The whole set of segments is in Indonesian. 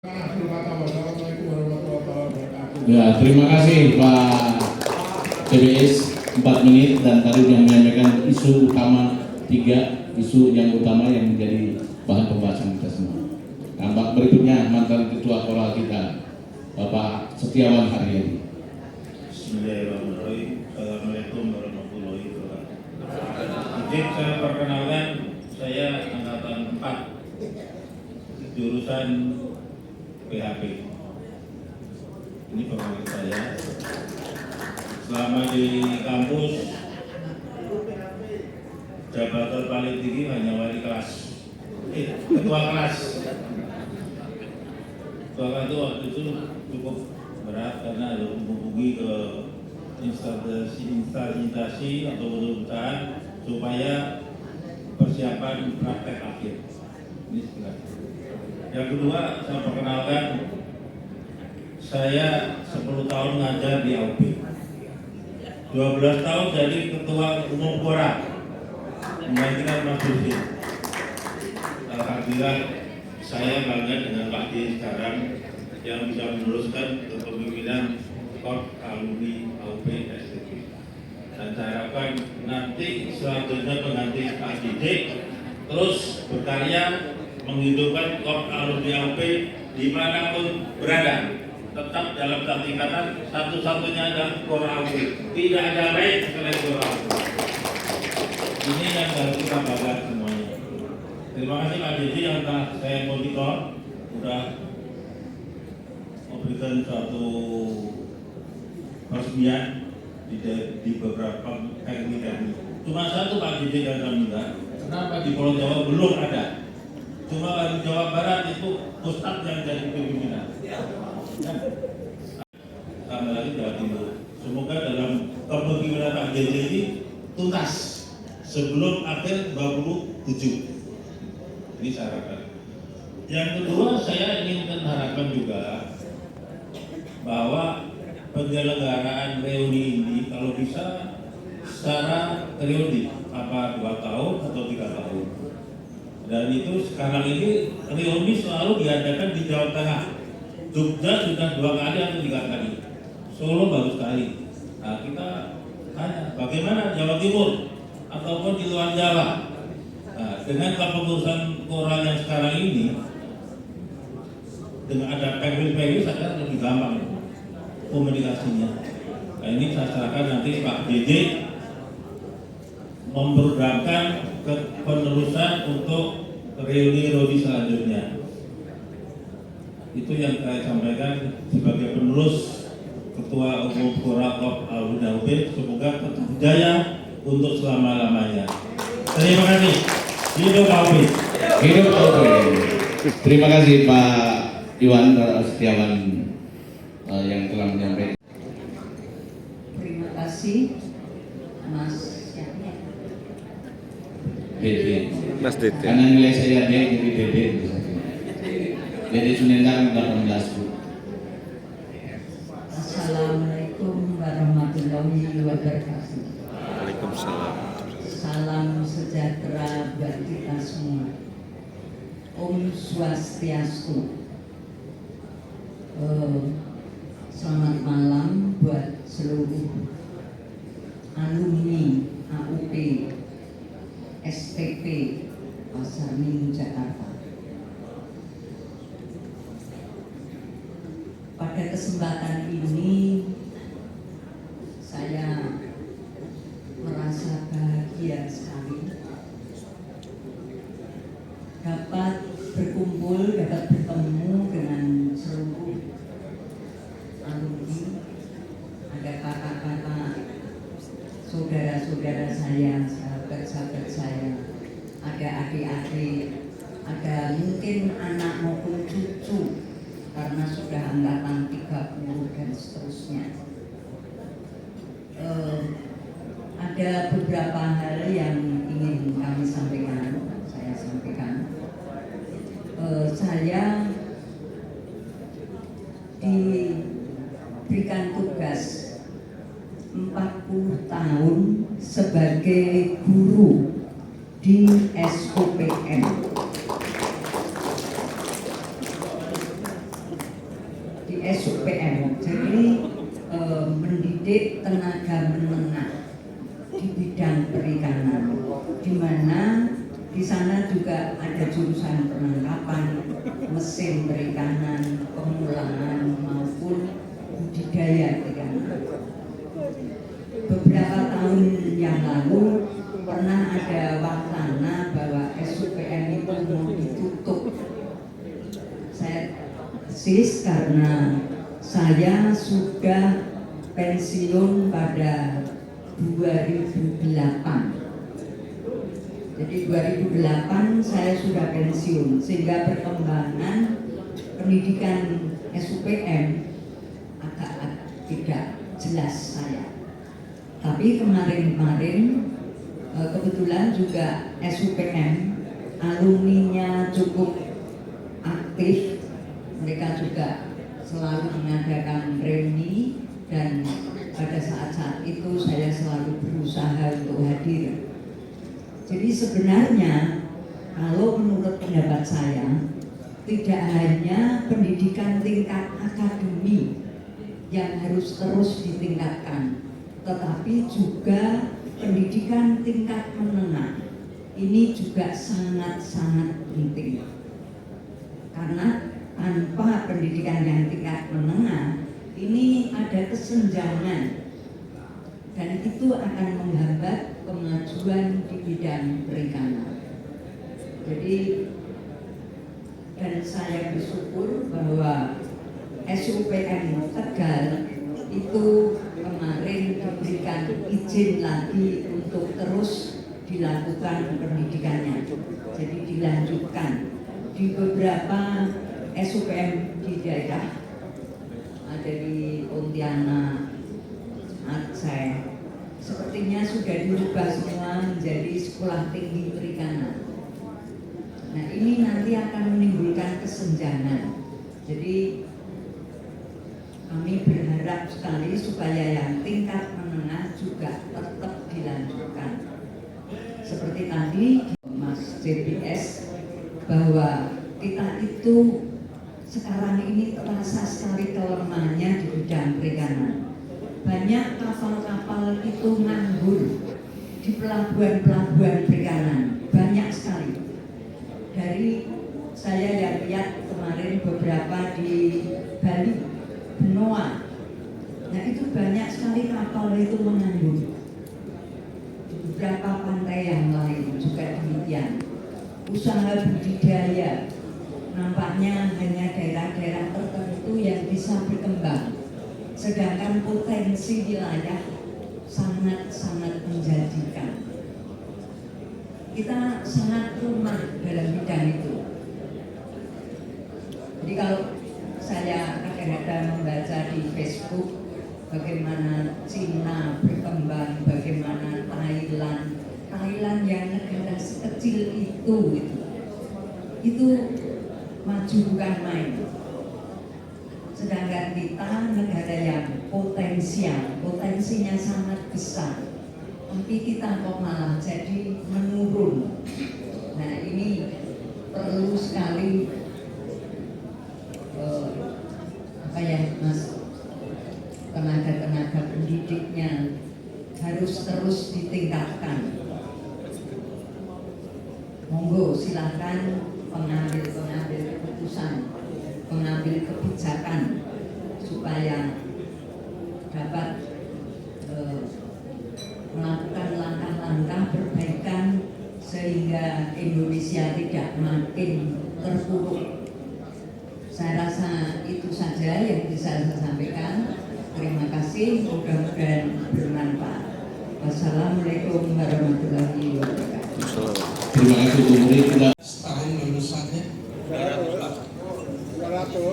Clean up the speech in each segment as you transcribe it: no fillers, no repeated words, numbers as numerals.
Ya, terima kasih Pak CBS 4 menit dan tadi yang menyampaikan isu utama 3 isu yang utama yang menjadi bahan pembahasan kita semua. Tampak berikutnya mantan Ketua Koral kita Bapak Setiawan Haryadi. Bismillahirrahmanirrahim. Assalamualaikum warahmatullahi wabarakatuh. Izin saya perkenalkan, saya angkatan 4 jurusan PHP. Ini pengalaman saya. Selama di kampus, jabatan paling tinggi hanya wali kelas, ketua kelas. Ketua kelas itu waktu itu cukup berat karena harus menghubungi ke instansi atau perusahaan supaya persiapan praktek akhir. Ini sekilas. Yang kedua, saya perkenalkan, saya 10 tahun ngajar di AUP, 12 tahun jadi ketua umum Kora, menggantikan Mas Yusuf. Alhamdulillah, saya bangga dengan Pak D sekarang yang bisa meneruskan kepemimpinan Kor Alumni AUP STB. Dan saya harapkan nanti selanjutnya pengganti Pak Didik terus berkarya menghidupkan Kor Alumni AUP dimanapun berada. Tetap dalam satu ikatan, satu-satunya adalah Kor AUP. Tidak ada lain selain Kor AUP. Ini yang harus kita bangga semuanya. Terima kasih Pak Didi yang telah saya monitor, sudah memberikan suatu peresmian di beberapa teknik. Cuma satu Pak Didi dan Ramila, kenapa di Pulau Jawa belum ada? Cuma di Jawa Barat itu Ustadz yang jadi pimpinan. Tambah lagi Jawa Timur. Semoga dalam kepemimpinan Pak Didi ini tuntas sebelum akhir 27. Ini saya harapkan. Yang kedua, saya ingin mengharapkan juga bahwa penyelenggaraan reuni ini kalau bisa secara periodik, apa 2 tahun atau 3 tahun. Dan itu sekarang ini reuni selalu diadakan di Jawa Tengah. Jogja sudah 2 kali atau 3 kali. Solo baru sekali. Nah, kita tanya bagaimana Jawa Timur ataupun di luar Jawa. Nah, dengan kepengurusan koral yang sekarang ini, dengan ada PW saya lebih gampang komunikasinya. Nah, ini saya serahkan nanti Pak JJ memprogramkan penerusan untuk reuni selanjutnya. Itu yang saya sampaikan sebagai penerus Ketua Umum Koral Alumni AUP. Semoga tetap jaya untuk selama-lamanya. Terima kasih. Hidup AUP. Hidup AUP. Terima kasih Pak Iwan Setiawan yang telah menyampaikan. Terima kasih Mas Dede. Mas Dede. Karena nilai saya D jadi Dede. Dede Sunendang 18 Bu. Assalamualaikum warahmatullahi wabarakatuh. Waalaikumsalam. Salam sejahtera buat kita semua. Om Swastiastu. Selamat malam buat seluruh alumni AUP STP Pasar Minggu Jakarta. Pada kesempatan ini saya merasa bahagia sekali dapat berkumpul, dapat bertemu dengan seluruh alumni. Ada kakak-kakak, saudara-saudara saya, sahabat-sahabat saya, ada adik-adik, ada mungkin anak maupun cucu karena sudah angkatan 30 dan seterusnya. Ada beberapa hal yang ingin kami sampaikan, saya sampaikan. Saya diberikan tugas 40 tahun sebagai guru di SOPM. mendidik tenaga menengah di bidang perikanan, di mana di sana juga ada jurusan penangkapan, mesin perikanan, pengulangan maupun budidaya perikanan. Beberapa tahun yang lalu pernah ada wacana bahwa SUPM itu mau ditutup. Saya persis karena saya sudah pensiun pada 2008. Jadi 2008 saya sudah pensiun, sehingga perkembangan pendidikan SUPM agak tidak jelas saya. Tapi kemarin-kemarin kebetulan juga SUPM alumninya cukup aktif, mereka juga selalu mengadakan reuni dan pada saat-saat itu saya selalu berusaha untuk hadir. Jadi sebenarnya kalau menurut pendapat saya tidak hanya pendidikan tingkat akademi yang harus terus ditingkatkan, tetapi juga pendidikan tingkat menengah ini juga sangat-sangat penting. Karena tanpa pendidikan yang tingkat menengah ini ada kesenjangan dan itu akan menghambat kemajuan di bidang perikanan. Jadi dan saya bersyukur bahwa SUPM Tegal itu kemarin diberikan izin lagi untuk terus dilakukan pendidikannya. Jadi dilanjutkan di beberapa SUPM di daerah, ada di Pontianak, Aceh, sepertinya sudah dirubah semua menjadi sekolah tinggi perikanan. Nah ini nanti akan menimbulkan kesenjangan. Jadi kami berharap sekali supaya yang tingkat menengah juga tetap dilanjutkan. Seperti tadi Mas JBS bahwa kita itu sekarang ini terasa sekali kelemahannya di bidang perikanan. Banyak kapal-kapal itu nganggur di pelabuhan-pelabuhan perikanan, banyak sekali. Dari saya yang lihat kemarin beberapa di Bali, Benoa, nah itu banyak sekali kapal itu menganggur. Di beberapa pantai yang lain juga demikian. Usaha budidaya nampaknya hanya daerah-daerah tertentu yang bisa berkembang, sedangkan potensi wilayah sangat-sangat menjanjikan. Kita sangat lemah dalam bidang itu. Jadi kalau saya kadang-kadang membaca di Facebook bagaimana Cina berkembang, bagaimana Thailand yang negara sekecil itu maju bukan main. Sedangkan kita negara yang potensinya sangat besar, tapi kita kok malah jadi menurun. Nah ini perlu sekali Mas, tenaga-tenaga pendidiknya harus terus ditingkatkan. Monggo silahkan pengambil keputusan, pengambil kebijakan supaya dapat melakukan langkah-langkah perbaikan sehingga Indonesia tidak makin terpuruk. Saya rasa itu saja yang bisa saya sampaikan. Terima kasih, mudah-mudahan bermanfaat. Wassalamualaikum warahmatullahi wabarakatuh. Terima kasih Bu Muri. Setahun lulusannya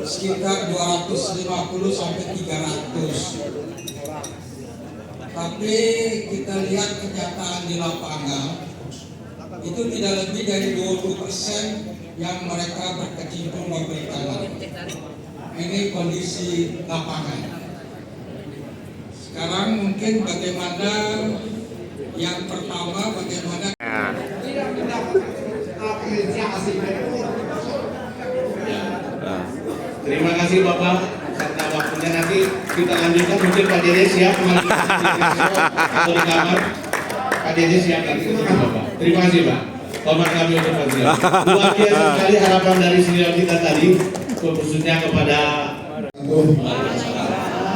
sekitar 250 sampai 300. Tapi kita lihat kenyataan di lapangan itu tidak lebih dari 20% yang mereka berkecimpung di perikanan. Ini kondisi lapangan. Sekarang mungkin bagaimana yang pertama bagaimana Terima kasih Bapak serta waktunya nanti kita lanjutkan, mungkin Pak Dede siap atau di kamar. Pak Dede siap lagi ke sini Bapak. Terima kasih Pak. Hormat kami untuk Fadila. Luar biasa sekali harapan dari senior kita tadi, khususnya kepada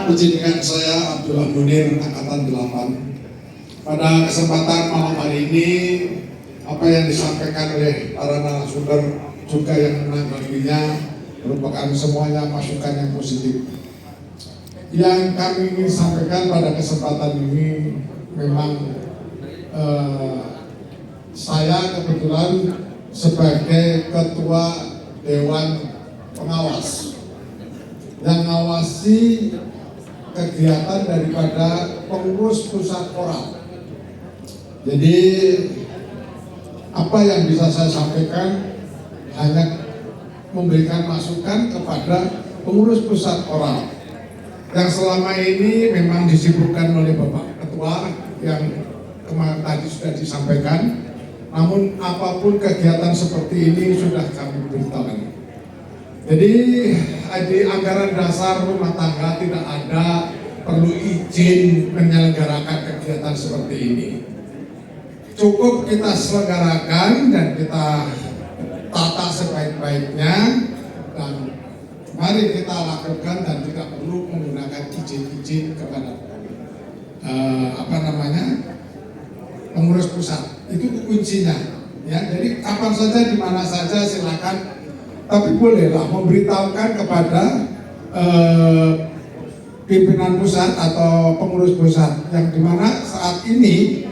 izinkan saya Abdullah Munir Angkatan 8. Pada kesempatan malam hari ini apa yang disampaikan oleh para narasumber juga yang menanggapinya merupakan semuanya masukan yang positif. Yang kami ingin sampaikan pada kesempatan ini memang saya kebetulan sebagai ketua Dewan Pengawas yang mengawasi kegiatan daripada pengurus pusat Koral. Jadi apa yang bisa saya sampaikan hanya memberikan masukan kepada pengurus pusat Koral yang selama ini memang disibukkan oleh Bapak Ketua yang kemarin tadi sudah disampaikan. Namun apapun kegiatan seperti ini sudah kami beritahukan. Jadi di anggaran dasar rumah tangga tidak ada perlu izin menyelenggarakan kegiatan seperti ini. Cukup kita selenggarakan dan kita tata sebaik-baiknya dan mari kita lakukan dan tidak perlu menggunakan izin-izin kepada pengurus pusat. Itu kuncinya ya. Jadi kapan saja di mana saja silakan, tapi bolehlah memberitahukan kepada pimpinan pusat atau pengurus pusat yang dimana saat ini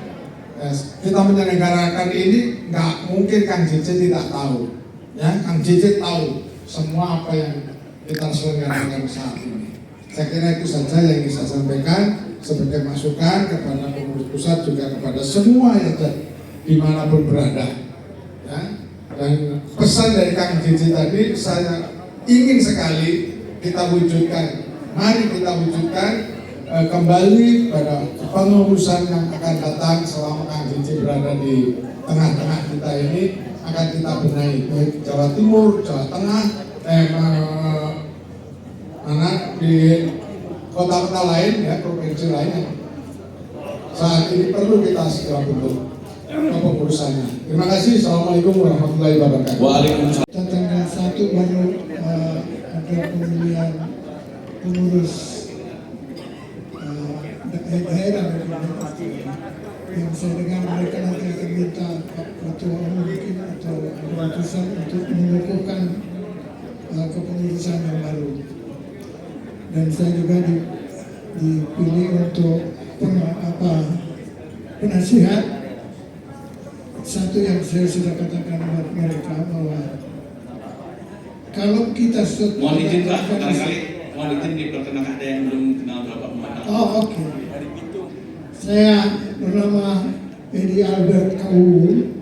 kita menyelenggarakan ini nggak mungkin Kang JJ tidak tahu ya. Kang JJ tahu semua apa yang kita selenggarakan saat ini. Saya kira itu saja yang bisa saya sampaikan sebagai masukan kepada pengurus pusat juga kepada semua yang dimanapun berada ya. Dan pesan dari Kang JJ tadi saya ingin sekali kita wujudkan. Mari kita wujudkan kembali pada pengurusan yang akan datang selama Kang JJ berada di tengah-tengah kita ini akan kita benahi baik Jawa Timur, Jawa Tengah, di kota-kota lain ya, provinsi lain. Saat ini perlu kita segera bentuk kepengurusannya. Terima kasih. Assalamualaikum warahmatullahi wabarakatuh. Waalaikumsalam. Tanggal 1 baru ada pemilihan pengurus daerah yang saya dengar mereka nanti akan minta ketua mungkin atau keputusan untuk mengukuhkan kepengurusan yang baru. Dan saya juga dipilih untuk penasihat. Satu yang saya sudah katakan buat mereka bahwa kalau kita mohon izin Pak, barangkali mohon izin diperkenalkan ada yang belum kenal Bapak Muhammad. Oh oke. Saya bernama Edi Albert Kawu,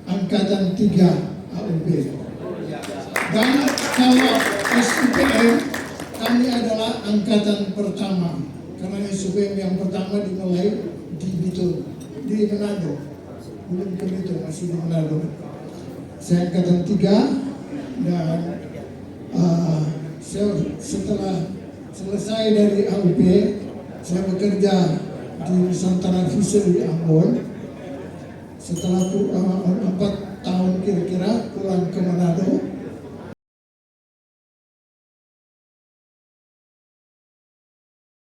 Angkatan 3 AUB. Dan kalau SUPM kami adalah angkatan pertama karena SUPM yang pertama dimulai di Bitung, di Manado. Belum ke Bitung, masih di Manado. Saya angkatan 3 dan setelah selesai dari AUP saya bekerja di Nusantara Fishery Ambon. Setelah 4 tahun kira-kira pulang ke Manado.